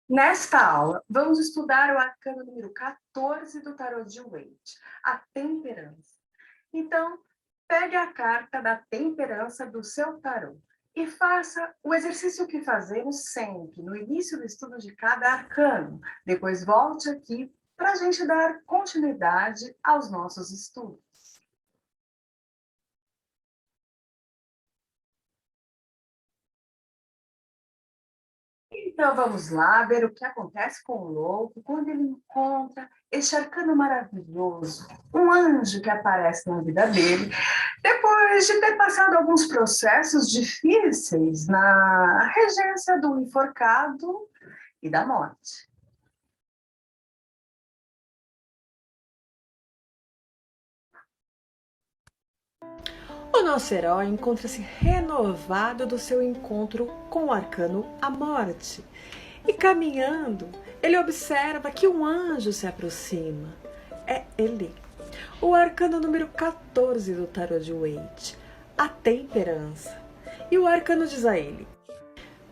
Nesta aula, vamos estudar o arcano número 14 do tarô de Waite, a temperança. Então, pegue a carta da temperança do seu tarô e faça o exercício que fazemos sempre, no início do estudo de cada arcano. Depois volte aqui para a gente dar continuidade aos nossos estudos. Então vamos lá ver o que acontece com o louco quando ele encontra este arcano maravilhoso, um anjo que aparece na vida dele, depois de ter passado alguns processos difíceis na regência do enforcado e da morte. O nosso herói encontra-se renovado do seu encontro com o arcano A Morte. E caminhando, ele observa que um anjo se aproxima. É ele, o arcano número 14 do tarô de Waite, a temperança. E o arcano diz a ele: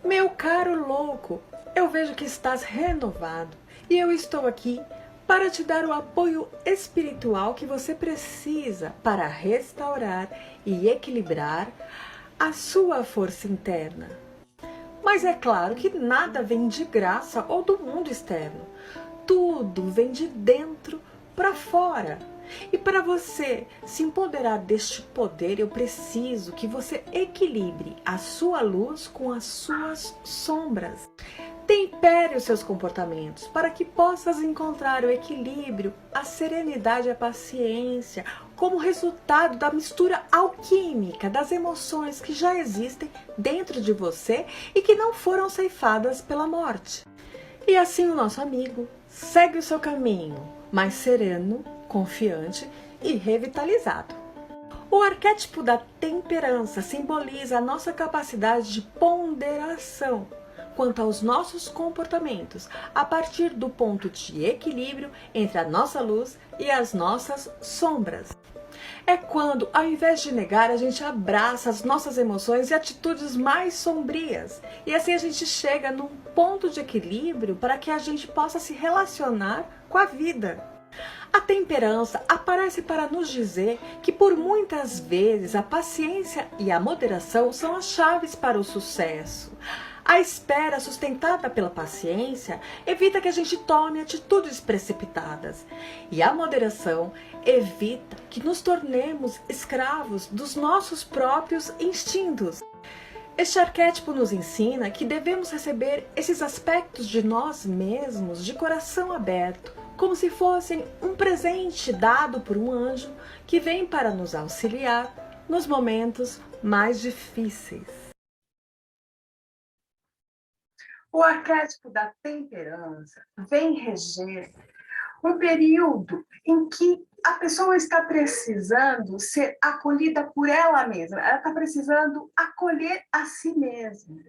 meu caro louco, eu vejo que estás renovado e eu estou aqui para te dar o apoio espiritual que você precisa para restaurar e equilibrar a sua força interna. Mas é claro que nada vem de graça ou do mundo externo. Tudo vem de dentro para fora. E para você se empoderar deste poder, eu preciso que você equilibre a sua luz com as suas sombras. Tempere os seus comportamentos para que possas encontrar o equilíbrio, a serenidade e a paciência como resultado da mistura alquímica das emoções que já existem dentro de você e que não foram ceifadas pela morte. E assim o nosso amigo segue o seu caminho, mais sereno, confiante e revitalizado. O arquétipo da temperança simboliza a nossa capacidade de ponderação quanto aos nossos comportamentos, a partir do ponto de equilíbrio entre a nossa luz e as nossas sombras. É quando, ao invés de negar, a gente abraça as nossas emoções e atitudes mais sombrias. E assim a gente chega num ponto de equilíbrio para que a gente possa se relacionar com a vida. A temperança aparece para nos dizer que por muitas vezes a paciência e a moderação são as chaves para o sucesso. A espera sustentada pela paciência evita que a gente tome atitudes precipitadas. E a moderação evita que nos tornemos escravos dos nossos próprios instintos. Este arquétipo nos ensina que devemos receber esses aspectos de nós mesmos de coração aberto, como se fossem um presente dado por um anjo que vem para nos auxiliar nos momentos mais difíceis. O arquétipo da temperança vem reger um período em que a pessoa está precisando ser acolhida por ela mesma, ela está precisando acolher a si mesma.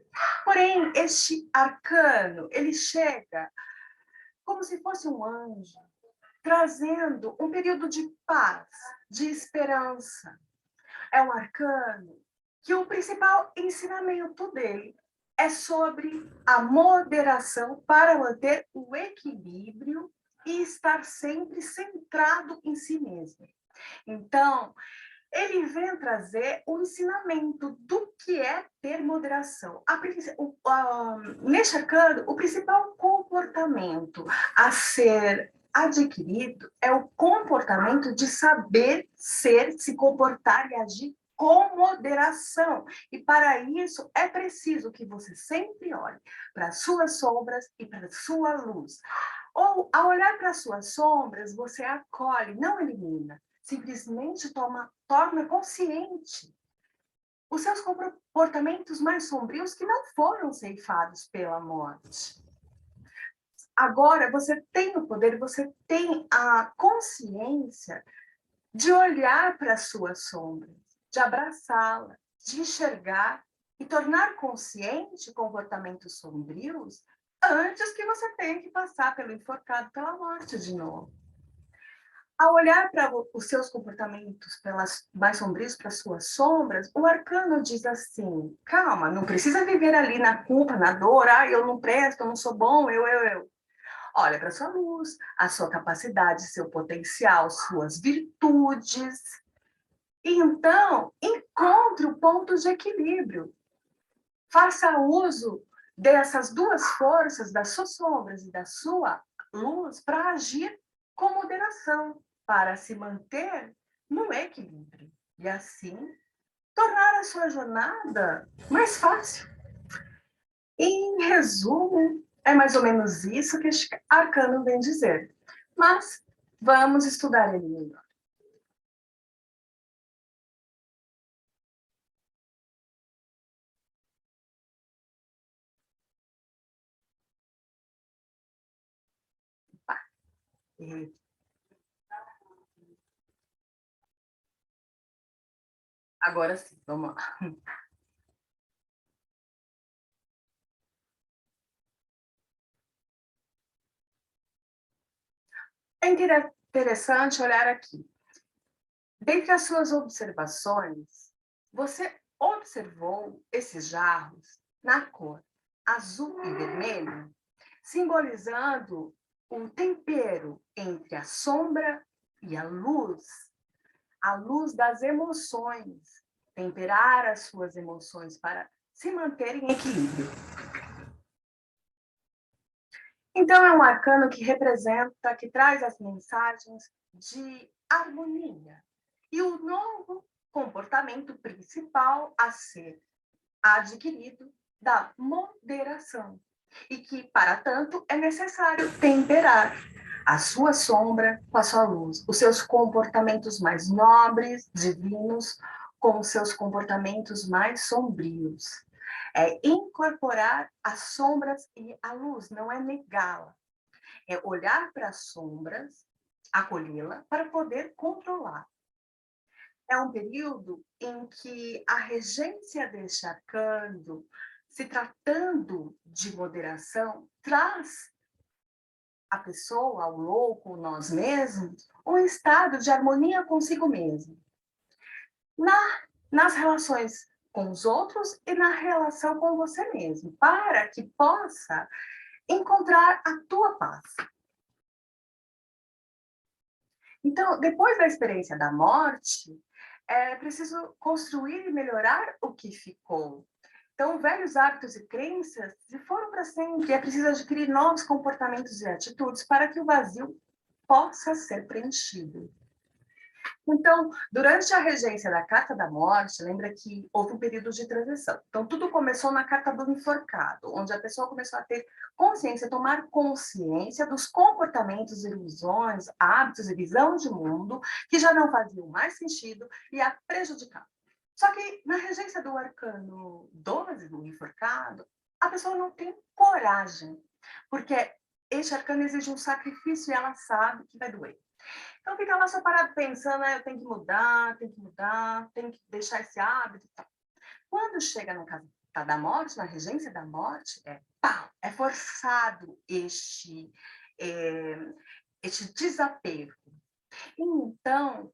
Porém, este arcano, ele chega como se fosse um anjo, trazendo um período de paz, de esperança. É um arcano que o principal ensinamento dele é sobre a moderação para manter o equilíbrio e estar sempre centrado em si mesmo. Então, ele vem trazer o ensinamento do que é ter moderação. Neste arcano, o principal comportamento a ser adquirido é o comportamento de saber ser, se comportar e agir com moderação. E para isso é preciso que você sempre olhe para as suas sombras e para a sua luz. Ou, ao olhar para as suas sombras, você acolhe, não elimina, simplesmente torna consciente os seus comportamentos mais sombrios que não foram ceifados pela morte. Agora você tem o poder, você tem a consciência de olhar para as suas sombras, de abraçá-la, de enxergar e tornar consciente comportamentos sombrios antes que você tenha que passar pelo enforcado, pela morte de novo. Ao olhar para os seus comportamentos mais sombrios, para as suas sombras, o arcano diz assim: calma, não precisa viver ali na culpa, na dor, eu não presto, eu não sou bom, eu. Olha para a sua luz, a sua capacidade, seu potencial, suas virtudes. E então, encontre o ponto de equilíbrio. Faça uso dessas duas forças, das suas sombras e da sua luz, para agir com moderação, para se manter no equilíbrio. E assim, tornar a sua jornada mais fácil. Em resumo, é mais ou menos isso que este arcano vem dizer. Mas vamos estudar ele melhor. E agora sim, vamos lá. É interessante olhar aqui. Dentre as suas observações, você observou esses jarros na cor azul e vermelho, simbolizando o tempero entre a sombra e a luz das emoções, temperar as suas emoções para se manter em equilíbrio. Então, é um arcano que representa, que traz as mensagens de harmonia e o novo comportamento principal a ser adquirido da moderação. E que, para tanto, é necessário temperar a sua sombra com a sua luz, os seus comportamentos mais nobres, divinos, com os seus comportamentos mais sombrios. É incorporar as sombras e a luz, não é negá-la. É olhar para as sombras, acolhê-la, para poder controlar. É um período em que a regência deste arcano, se tratando de moderação, traz a pessoa, o louco, nós mesmos, um estado de harmonia consigo mesmo. Nas relações com os outros e na relação com você mesmo, para que possa encontrar a tua paz. Então, depois da experiência da morte, é preciso construir e melhorar o que ficou. Então, velhos hábitos e crenças se foram para sempre. É preciso adquirir novos comportamentos e atitudes para que o vazio possa ser preenchido. Então, durante a regência da Carta da Morte, lembra que houve um período de transição. Então, tudo começou na Carta do Enforcado, onde a pessoa começou a ter consciência, tomar consciência dos comportamentos, ilusões, hábitos e visão de mundo que já não faziam mais sentido e a prejudicavam. Só que na regência do arcano 12 do Enforcado, a pessoa não tem coragem, porque este arcano exige um sacrifício e ela sabe que vai doer. Então fica lá só parado pensando, eu tenho que mudar, tenho que deixar esse hábito e tal. Quando chega na casa da morte, na regência da morte, é forçado este desapego. Então,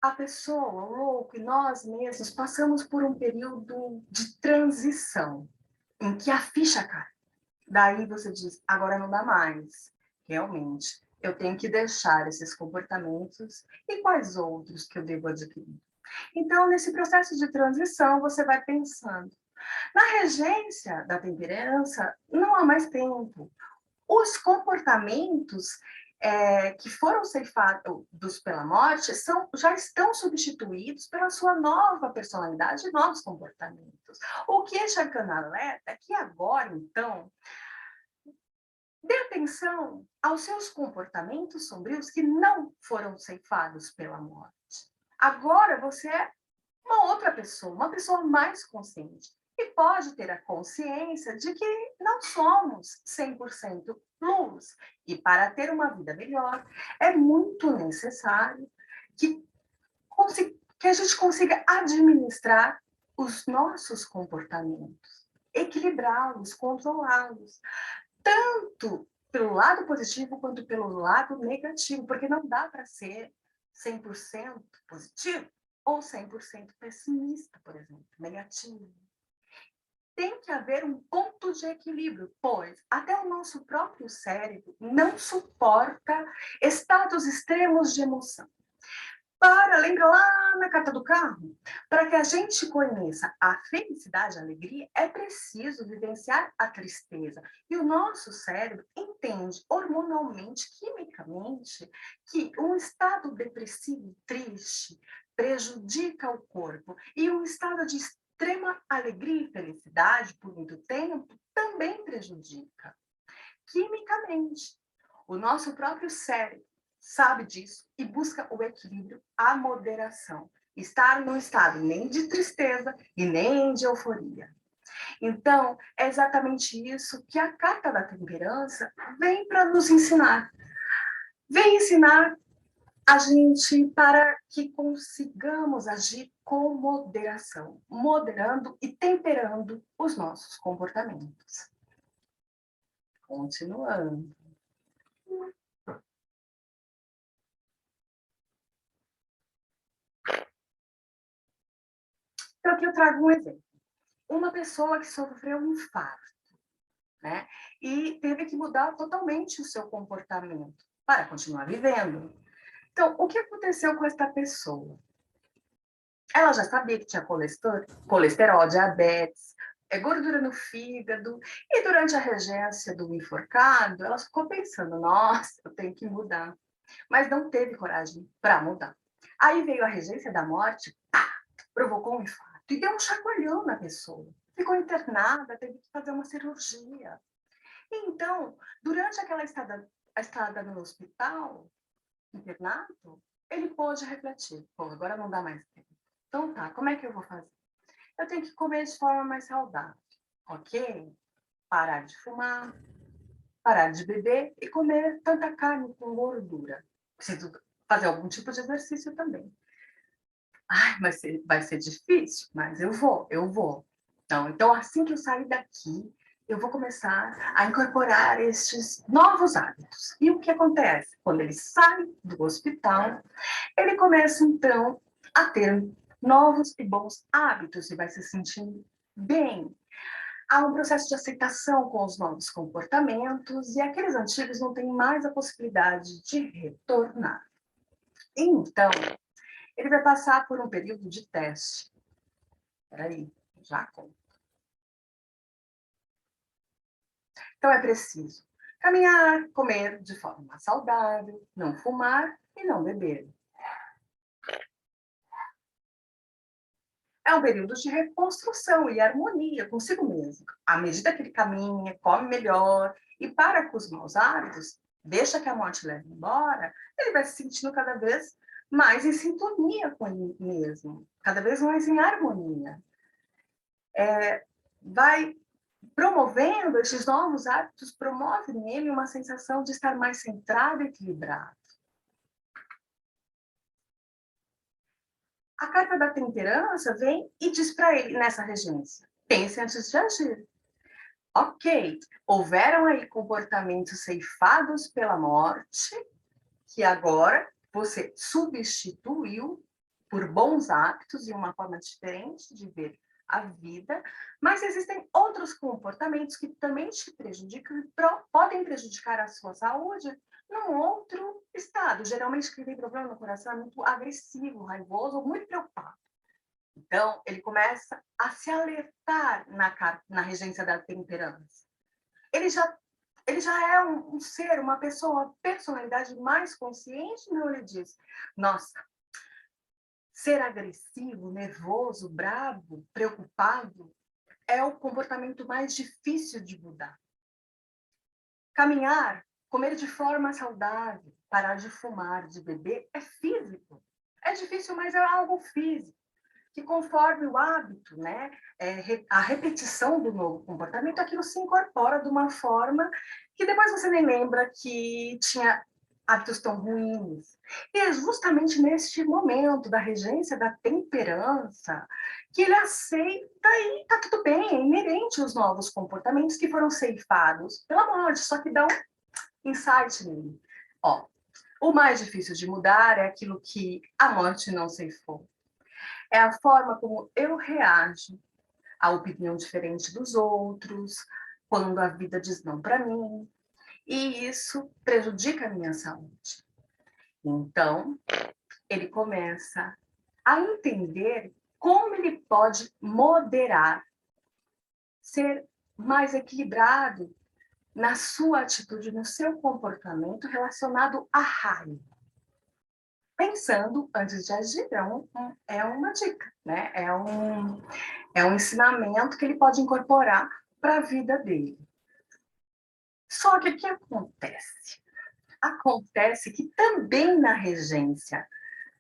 a pessoa, o louco e nós mesmos passamos por um período de transição, em que a ficha cai. Daí você diz, agora não dá mais. Realmente, eu tenho que deixar esses comportamentos e quais outros que eu devo adquirir. Então, nesse processo de transição, você vai pensando. Na regência da temperança, não há mais tempo. Os comportamentos que foram ceifados pela morte já estão substituídos pela sua nova personalidade e novos comportamentos. O que este arcano alerta é que agora, então, dê atenção aos seus comportamentos sombrios que não foram ceifados pela morte. Agora você é uma pessoa mais consciente. E pode ter a consciência de que não somos 100% luz. E para ter uma vida melhor, é muito necessário que a gente consiga administrar os nossos comportamentos, equilibrá-los, controlá-los, tanto pelo lado positivo quanto pelo lado negativo, porque não dá para ser 100% positivo ou 100% pessimista, por exemplo, negativo. Tem que haver um ponto de equilíbrio, pois até o nosso próprio cérebro não suporta estados extremos de emoção. Lembra lá na carta do carro? Para que a gente conheça a felicidade, a alegria, é preciso vivenciar a tristeza. E o nosso cérebro entende hormonalmente, quimicamente, que um estado depressivo triste prejudica o corpo. E um estado de extrema alegria e felicidade por muito tempo também prejudica. Quimicamente, o nosso próprio cérebro sabe disso e busca o equilíbrio, a moderação. Estar num estado nem de tristeza e nem de euforia. Então, é exatamente isso que a Carta da Temperança vem para nos ensinar. Vem ensinar a gente para que consigamos agir com moderação, moderando e temperando os nossos comportamentos. Continuando. Então, aqui eu trago um exemplo. Uma pessoa que sofreu um infarto, né? E teve que mudar totalmente o seu comportamento para continuar vivendo. Então, o que aconteceu com esta pessoa? Ela já sabia que tinha colesterol, diabetes, gordura no fígado, e durante a regência do enforcado, ela ficou pensando, nossa, eu tenho que mudar. Mas não teve coragem para mudar. Aí veio a regência da morte, pá, provocou um infarto e deu um chacoalhão na pessoa. Ficou internada, teve que fazer uma cirurgia. E então, durante aquela estada no hospital, internado, ele pôde refletir. Pô, agora não dá mais tempo. Então tá, como é que eu vou fazer? Eu tenho que comer de forma mais saudável, ok? Parar de fumar, parar de beber e comer tanta carne com gordura. Preciso fazer algum tipo de exercício também. Ai, vai ser difícil, mas eu vou. Então, assim que eu sair daqui, eu vou começar a incorporar estes novos hábitos. E o que acontece? Quando ele sai do hospital, ele começa, então, a ter novos e bons hábitos e vai se sentindo bem. Há um processo de aceitação com os novos comportamentos e aqueles antigos não têm mais a possibilidade de retornar. Então, ele vai passar por um período de teste. Peraí, já conto. Então, é preciso caminhar, comer de forma saudável, não fumar e não beber. É um período de reconstrução e harmonia consigo mesmo. À medida que ele caminha, come melhor e para com os maus hábitos, deixa que a morte leve embora, ele vai se sentindo cada vez mais em sintonia com ele mesmo, cada vez mais em harmonia. Vai promovendo esses novos hábitos, promove nele uma sensação de estar mais centrado e equilibrado. A carta da temperança vem e diz para ele nessa regência: pense antes de agir. Ok, houveram aí comportamentos ceifados pela morte, que agora você substituiu por bons hábitos e uma forma diferente de ver a vida, mas existem outros comportamentos que também te prejudicam e podem prejudicar a sua saúde num outro estado. Geralmente, quem tem problema no coração é muito agressivo, raivoso ou muito preocupado. Então, ele começa a se alertar na regência da temperança. Ele já é um ser, uma pessoa, uma personalidade mais consciente, não? Ele diz, nossa, ser agressivo, nervoso, bravo, preocupado é o comportamento mais difícil de mudar. Caminhar, comer de forma saudável, parar de fumar, de beber, é físico. É difícil, mas é algo físico. Que conforme o hábito, né, a repetição do novo comportamento, aquilo se incorpora de uma forma que depois você nem lembra que tinha hábitos tão ruins. E é justamente neste momento da regência, da temperança, que ele aceita e está tudo bem, é inerente aos novos comportamentos que foram ceifados pela morte, só que dão insight nele. Ó, o mais difícil de mudar é aquilo que a morte não ceifou. É a forma como eu reajo à opinião diferente dos outros, quando a vida diz não para mim, e isso prejudica a minha saúde. Então, ele começa a entender como ele pode moderar, ser mais equilibrado na sua atitude, no seu comportamento relacionado à raiva. Pensando antes de agir é uma dica, né? É um ensinamento que ele pode incorporar para a vida dele. Só que o que acontece? Acontece que também na regência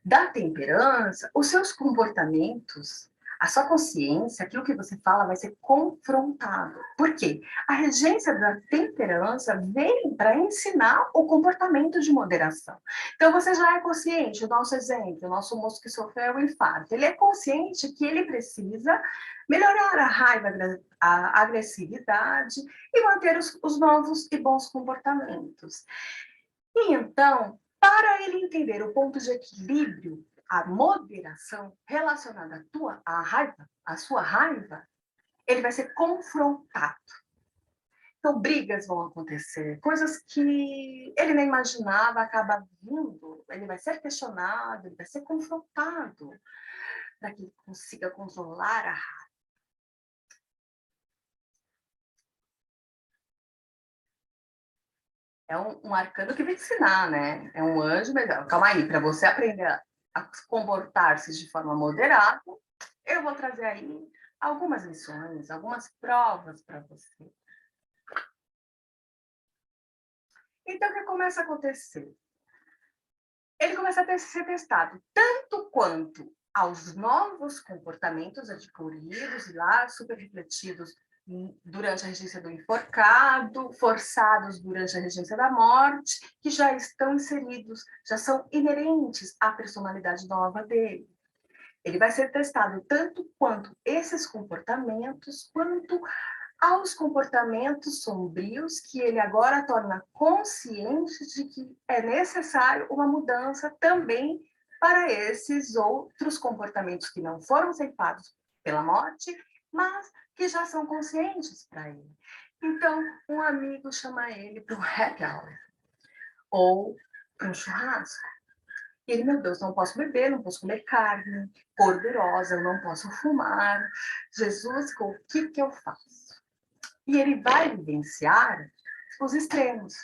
da temperança, os seus comportamentos, a sua consciência, aquilo que você fala vai ser confrontado. Por quê? A regência da temperança vem para ensinar o comportamento de moderação. Então, você já é consciente, o nosso exemplo, o nosso moço que sofreu o infarto, ele é consciente que ele precisa melhorar a raiva, a agressividade e manter os novos e bons comportamentos. E então, para ele entender o ponto de equilíbrio, a moderação relacionada à sua raiva, ele vai ser confrontado. Então, brigas vão acontecer, coisas que ele nem imaginava, acaba vindo, ele vai ser questionado, ele vai ser confrontado, para que ele consiga controlar a raiva. É um arcano que vem ensinar, né? É um anjo, mas calma aí, para você aprender a comportar-se de forma moderada, eu vou trazer aí algumas lições, algumas provas para você. Então, o que começa a acontecer? Ele começa a ser testado, tanto quanto aos novos comportamentos adquiridos e lá super refletidos durante a regência do enforcado, forçados durante a regência da morte, que já estão inseridos, já são inerentes à personalidade nova dele. Ele vai ser testado tanto quanto esses comportamentos, quanto aos comportamentos sombrios que ele agora torna consciente de que é necessário uma mudança também para esses outros comportamentos que não foram ceifados pela morte, mas que já são conscientes para ele. Então, um amigo chama ele para um happy hour ou para um churrasco. E ele, meu Deus, não posso beber, não posso comer carne gordurosa, eu não posso fumar. Jesus, o que eu faço? E ele vai vivenciar os extremos.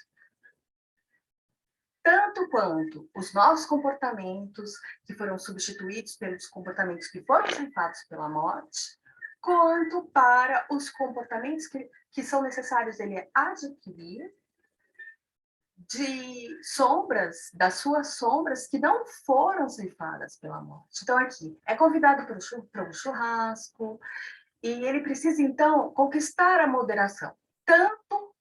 Tanto quanto os nossos comportamentos, que foram substituídos pelos comportamentos que foram ceifados pela morte, quanto para os comportamentos que são necessários ele adquirir de sombras, das suas sombras que não foram ceifadas pela morte. Então, aqui, é convidado para um churrasco, e ele precisa, então, conquistar a moderação, tanto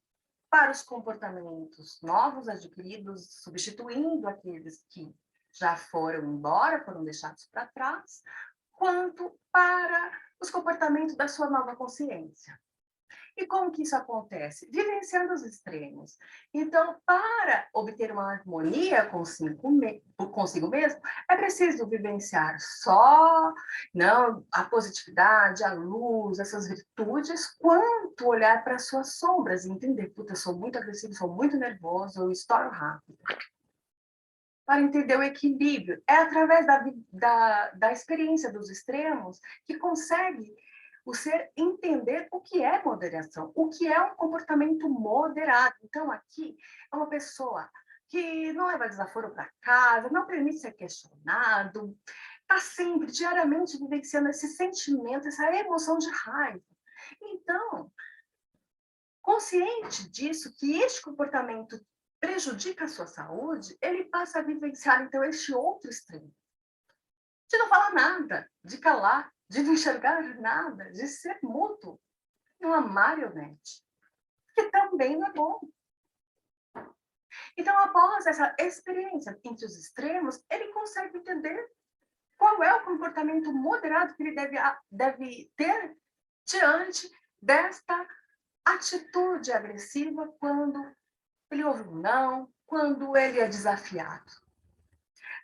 para os comportamentos novos adquiridos, substituindo aqueles que já foram embora, foram deixados para trás, quanto para os comportamentos da sua nova consciência. E como que isso acontece? Vivenciando os extremos. Então, para obter uma harmonia consigo mesmo, é preciso vivenciar só não a positividade, a luz, essas virtudes, quanto olhar para as suas sombras e entender, puta, eu sou muito agressivo, sou muito nervoso, eu estouro rápido. Para entender o equilíbrio. É através da experiência dos extremos que consegue o ser entender o que é moderação, o que é um comportamento moderado. Então, aqui é uma pessoa que não leva desaforo para casa, não permite ser questionado, está sempre, diariamente, vivenciando esse sentimento, essa emoção de raiva. Então, consciente disso, que este comportamento prejudica a sua saúde, ele passa a vivenciar, então, este outro extremo. De não falar nada, de calar, de não enxergar nada, de ser mudo, uma marionete, que também não é bom. Então, após essa experiência entre os extremos, ele consegue entender qual é o comportamento moderado que ele deve ter diante desta atitude agressiva quando ele ouve um não quando ele é desafiado.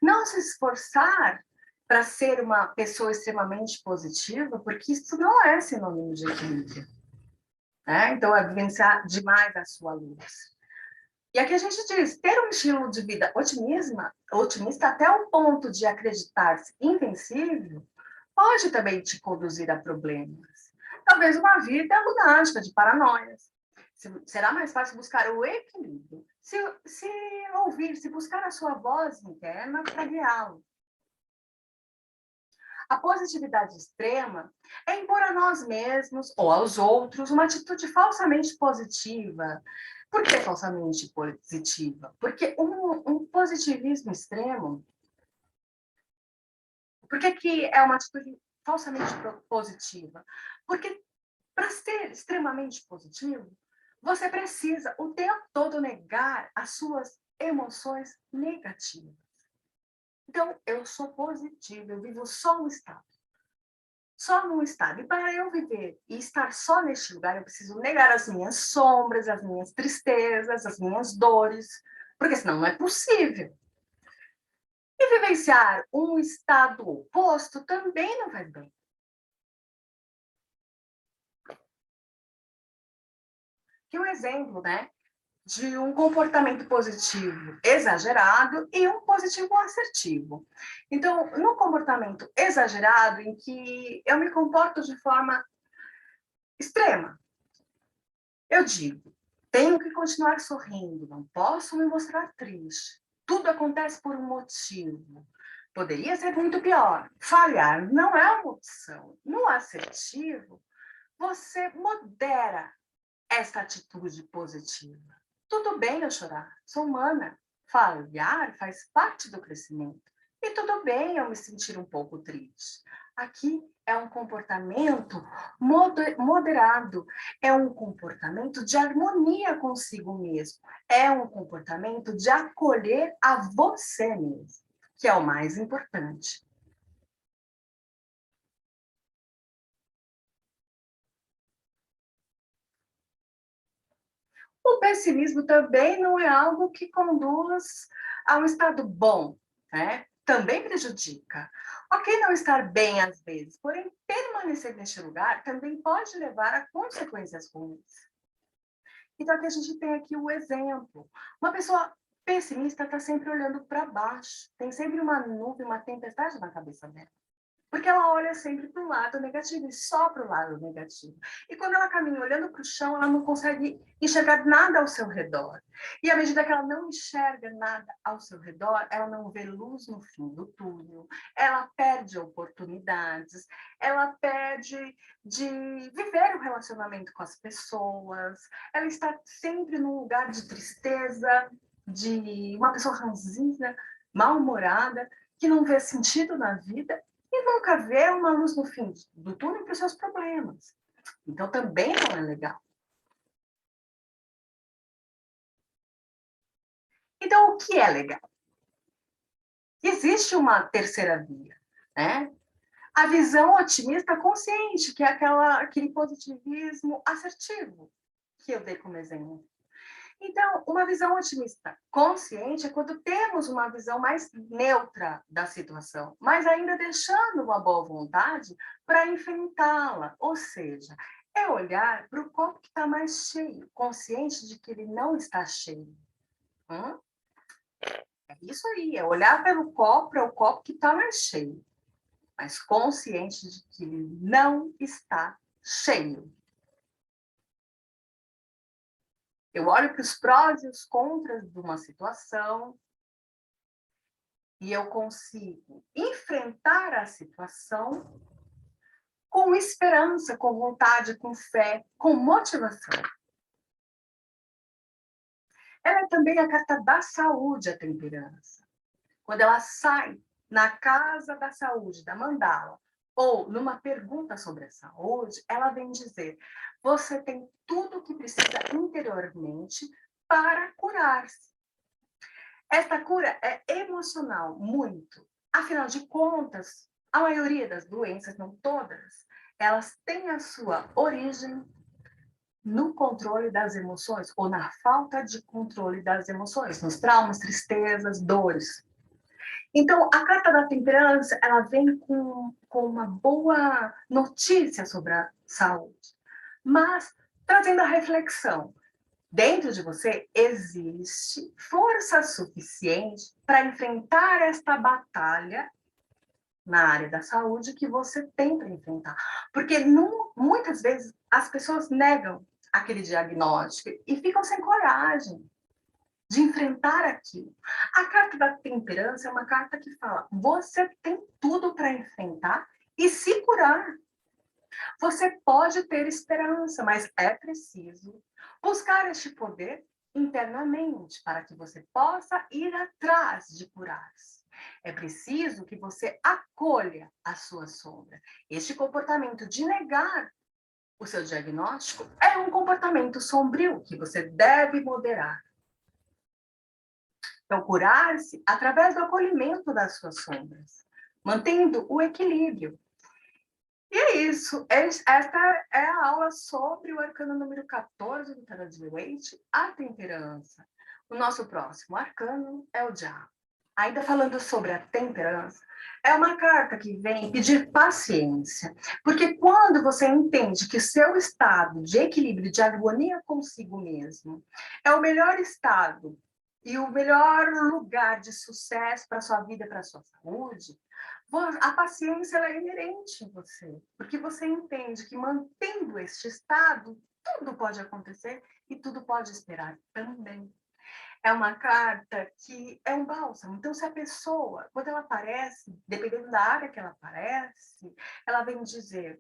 Não se esforçar para ser uma pessoa extremamente positiva, porque isso não é sinônimo de equilíbrio. Né? Então, é vivenciar demais a sua luz. E aqui a gente diz, ter um estilo de vida otimista até o ponto de acreditar-se invencível, pode também te conduzir a problemas. Talvez uma vida lunática de paranoias. Será mais fácil buscar o equilíbrio, se buscar a sua voz interna para guiá-lo. A positividade extrema é impor a nós mesmos ou aos outros uma atitude falsamente positiva. Por que falsamente positiva? Porque um positivismo extremo, por que é uma atitude falsamente positiva? Porque para ser extremamente positivo, você precisa o tempo todo negar as suas emoções negativas. Então, eu sou positiva, eu vivo só um estado. Só num estado. E para eu viver e estar só neste lugar, eu preciso negar as minhas sombras, as minhas tristezas, as minhas dores, porque senão não é possível. E vivenciar um estado oposto também não vai bem. Que um exemplo, né, de um comportamento positivo exagerado e um positivo assertivo. Então, no comportamento exagerado, em que eu me comporto de forma extrema, eu digo, tenho que continuar sorrindo, não posso me mostrar triste. Tudo acontece por um motivo. Poderia ser muito pior. Falhar não é uma opção. No assertivo, você modera essa atitude positiva. Tudo bem eu chorar, sou humana. Falhar faz parte do crescimento. E tudo bem eu me sentir um pouco triste. Aqui é um comportamento moderado, é um comportamento de harmonia consigo mesmo, é um comportamento de acolher a você mesmo, que é o mais importante. O pessimismo também não é algo que conduz a um estado bom, né? Também prejudica. Ok, não estar bem às vezes, porém permanecer neste lugar também pode levar a consequências ruins. Então, aqui a gente tem aqui o exemplo. Uma pessoa pessimista está sempre olhando para baixo, tem sempre uma nuvem, uma tempestade na cabeça dela. Porque ela olha sempre para o lado negativo e só para o lado negativo. E quando ela caminha olhando para o chão, ela não consegue enxergar nada ao seu redor. E à medida que ela não enxerga nada ao seu redor, ela não vê luz no fim do túnel, ela perde oportunidades, ela perde de viver o relacionamento com as pessoas, ela está sempre num lugar de tristeza, de uma pessoa ranzinza, mal-humorada, que não vê sentido na vida e nunca vê uma luz no fim do túnel para os seus problemas. Então, também não é legal. Então, o que é legal? Existe uma terceira via, né? A visão otimista consciente, que é aquele positivismo assertivo, que eu dei como exemplo. Então, uma visão otimista consciente é quando temos uma visão mais neutra da situação, mas ainda deixando uma boa vontade para enfrentá-la. Ou seja, é olhar para o copo que está mais cheio, consciente de que ele não está cheio. É isso aí, é olhar pelo copo, para o copo que está mais cheio, mas consciente de que ele não está cheio. Eu olho para os prós e os contras de uma situação e eu consigo enfrentar a situação com esperança, com vontade, com fé, com motivação. Ela é também a carta da saúde, a temperança. Quando ela sai na casa da saúde, da mandala, ou numa pergunta sobre a saúde, ela vem dizer: você tem tudo o que precisa interiormente para curar-se. Esta cura é emocional, muito. Afinal de contas, a maioria das doenças, não todas, elas têm a sua origem no controle das emoções, ou na falta de controle das emoções, nos traumas, tristezas, dores. Então, a carta da temperança, ela vem com uma boa notícia sobre a saúde, mas trazendo a reflexão. Dentro de você existe força suficiente para enfrentar esta batalha na área da saúde que você tem para enfrentar. Porque muitas vezes as pessoas negam aquele diagnóstico e ficam sem coragem de enfrentar aquilo. A carta da temperança é uma carta que fala: você tem tudo para enfrentar e se curar. Você pode ter esperança, mas é preciso buscar este poder internamente para que você possa ir atrás de curar-se. É preciso que você acolha a sua sombra. Este comportamento de negar o seu diagnóstico é um comportamento sombrio que você deve moderar. Então, curar-se através do acolhimento das suas sombras, mantendo o equilíbrio. E é isso. Esta é a aula sobre o arcano número 14 do Tarot de Waite, a temperança. O nosso próximo arcano é o diabo. Ainda falando sobre a temperança, é uma carta que vem pedir paciência, porque quando você entende que o seu estado de equilíbrio, de harmonia consigo mesmo, é o melhor estado e o melhor lugar de sucesso para a sua vida, para a sua saúde, a paciência ela é inerente em você, porque você entende que mantendo este estado, tudo pode acontecer e tudo pode esperar também. É uma carta que é um bálsamo. Então, se a pessoa, quando ela aparece, dependendo da área que ela aparece, ela vem dizer: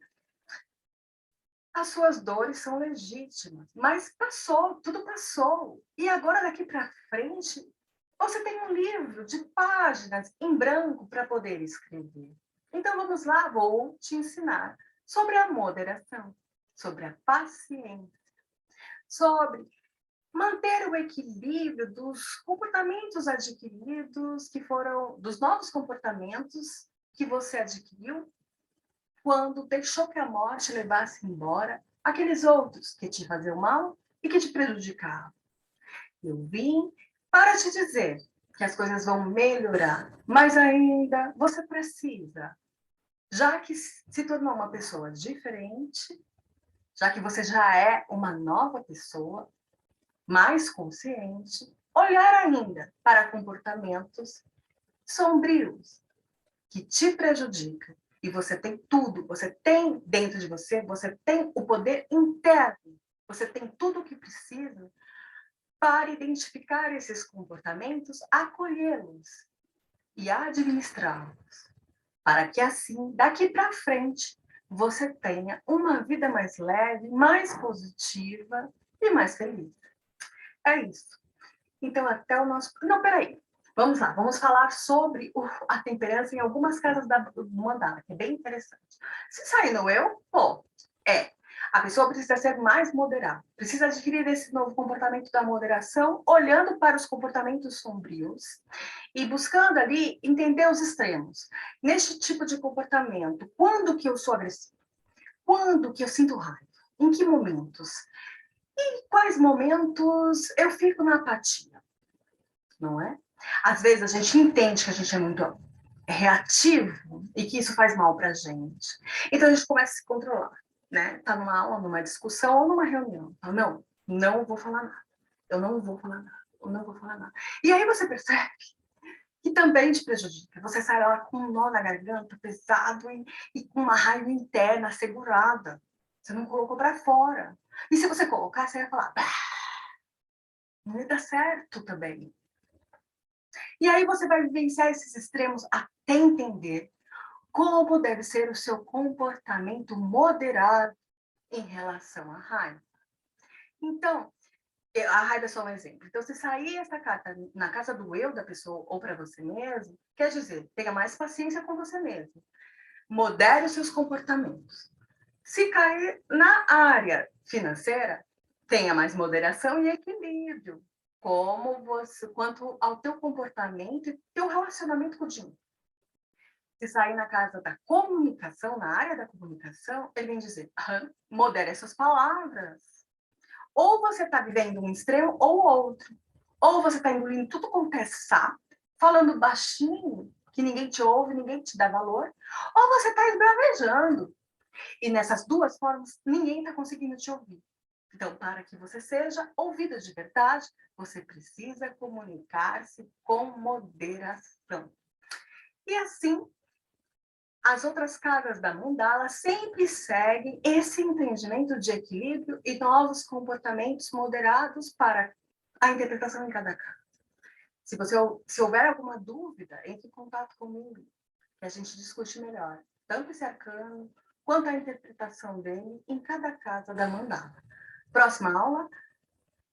as suas dores são legítimas, mas passou, tudo passou. E agora, daqui para frente, você tem um livro de páginas em branco para poder escrever. Então, vamos lá, vou te ensinar sobre a moderação, sobre a paciência, sobre manter o equilíbrio dos comportamentos adquiridos, que foram dos novos comportamentos que você adquiriu quando deixou que a morte levasse embora aqueles outros que te faziam mal e que te prejudicavam. Eu vim para te dizer que as coisas vão melhorar, mas ainda você precisa, já que se tornou uma pessoa diferente, já que você já é uma nova pessoa, mais consciente, olhar ainda para comportamentos sombrios que te prejudicam. E você tem tudo, você tem dentro de você, você tem o poder interno, você tem tudo o que precisa para identificar esses comportamentos, acolhê-los e administrá-los, para que assim, daqui para frente, você tenha uma vida mais leve, mais positiva e mais feliz. É isso. Então, até o nosso... Não, peraí. Vamos lá, vamos falar sobre a temperança em algumas casas do mandala, que é bem interessante. Se sair no eu, pô, a pessoa precisa ser mais moderada, precisa adquirir esse novo comportamento da moderação, olhando para os comportamentos sombrios e buscando ali entender os extremos. Neste tipo de comportamento, quando que eu sou agressiva? Quando que eu sinto raiva? Em que momentos? Em quais momentos eu fico na apatia? Não é? Às vezes a gente entende que a gente é muito reativo e que isso faz mal para a gente. Então a gente começa a se controlar, né? Tá numa aula, numa discussão ou numa reunião. Fala, não vou falar nada. Eu não vou falar nada. Eu não vou falar nada. E aí você percebe que também te prejudica. Você sai lá com um nó na garganta pesado e com uma raiva interna segurada. Você não colocou para fora. E se você colocar, você vai falar, não ia dar certo também. E aí você vai vivenciar esses extremos até entender como deve ser o seu comportamento moderado em relação à raiva. Então, a raiva é só um exemplo. Então, se sair essa carta na casa do eu da pessoa ou para você mesmo, quer dizer, tenha mais paciência com você mesmo. Modere os seus comportamentos. Se cair na área financeira, tenha mais moderação e equilíbrio. Quanto ao teu comportamento e teu relacionamento com o dinheiro. Se sair na casa da comunicação, na área da comunicação, ele vem dizer, modere essas palavras. Ou você está vivendo um extremo ou outro. Ou você está engolindo tudo com sapo, falando baixinho, que ninguém te ouve, ninguém te dá valor. Ou você está esbravejando. E nessas duas formas, ninguém está conseguindo te ouvir. Então, para que você seja ouvida de verdade, você precisa comunicar-se com moderação. E assim, as outras casas da mandala sempre seguem esse entendimento de equilíbrio e novos comportamentos moderados para a interpretação em cada casa. Se houver alguma dúvida, entre em contato comigo, que a gente discute melhor, tanto esse arcano quanto a interpretação dele em cada casa da mandala. Próxima aula,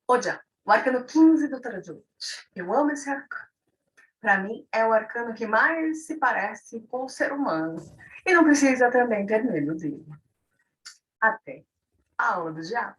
Ojan, o arcano 15 do Tarot de Lute. Eu amo esse arcano. Para mim, é o arcano que mais se parece com o ser humano. E não precisa também ter medo dele. Até a aula do diabo.